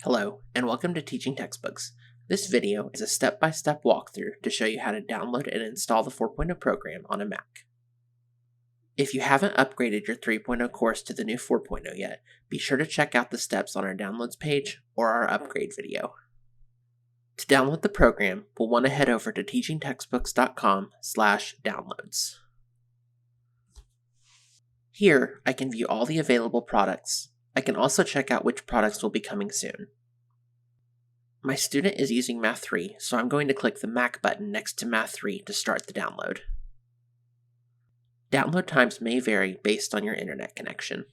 Hello, and welcome to Teaching Textbooks. This video is a step-by-step walkthrough to show you how to download and install the 4.0 program on a Mac. If you haven't upgraded your 3.0 course to the new 4.0 yet, be sure to check out the steps on our downloads page or our upgrade video. To download the program, we'll want to head over to teachingtextbooks.com/downloads. Here, I can view all the available products. I can also check out which products will be coming soon. My student is using Math 3, so I'm going to click the Mac button next to Math 3 to start the download. Download times may vary based on your internet connection.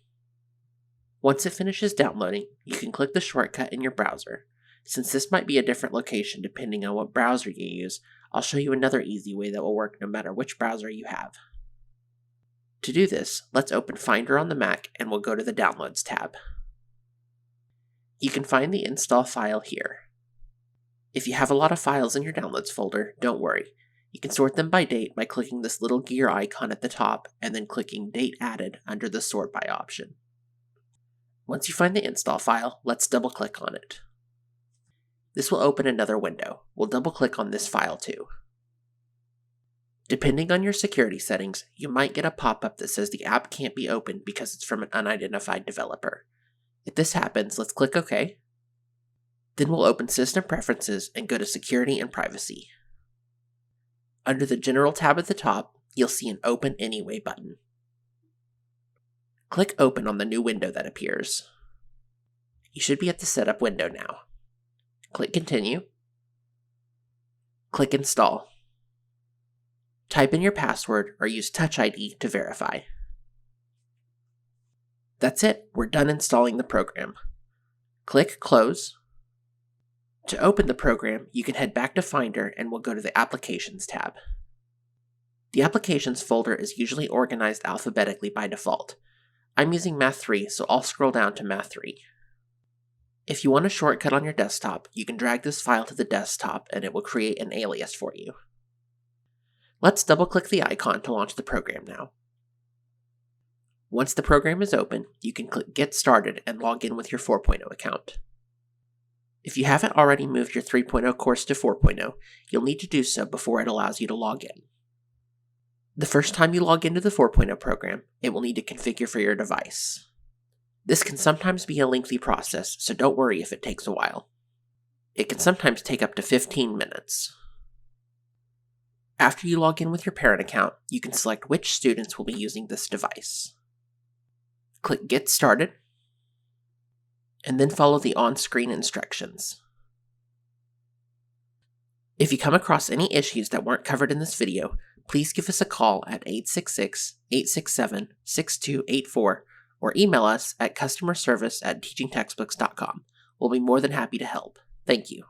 Once it finishes downloading, you can click the shortcut in your browser. Since this might be a different location depending on what browser you use, I'll show you another easy way that will work no matter which browser you have. To do this, let's open Finder on the Mac and we'll go to the Downloads tab. You can find the install file here. If you have a lot of files in your Downloads folder, don't worry. You can sort them by date by clicking this little gear icon at the top and then clicking Date Added under the Sort By option. Once you find the install file, let's double-click on it. This will open another window. We'll double-click on this file too. Depending on your security settings, you might get a pop-up that says the app can't be opened because it's from an unidentified developer. If this happens, let's click OK. Then we'll open System Preferences and go to Security and Privacy. Under the General tab at the top, you'll see an Open Anyway button. Click Open on the new window that appears. You should be at the Setup window now. Click Continue. Click Install. Type in your password or use Touch ID to verify. That's it, we're done installing the program. Click Close. To open the program, you can head back to Finder and we'll go to the Applications tab. The Applications folder is usually organized alphabetically by default. I'm using Math 3, so I'll scroll down to Math 3. If you want a shortcut on your desktop, you can drag this file to the desktop and it will create an alias for you. Let's double-click the icon to launch the program now. Once the program is open, you can click Get Started and log in with your 4.0 account. If you haven't already moved your 3.0 course to 4.0, you'll need to do so before it allows you to log in. The first time you log into the 4.0 program, it will need to configure for your device. This can sometimes be a lengthy process, so don't worry if it takes a while. It can sometimes take up to 15 minutes. After you log in with your parent account, you can select which students will be using this device. Click Get Started, and then follow the on-screen instructions. If you come across any issues that weren't covered in this video, please give us a call at 866-867-6284 or email us at customerservice@teachingtextbooks.com. We'll be more than happy to help. Thank you.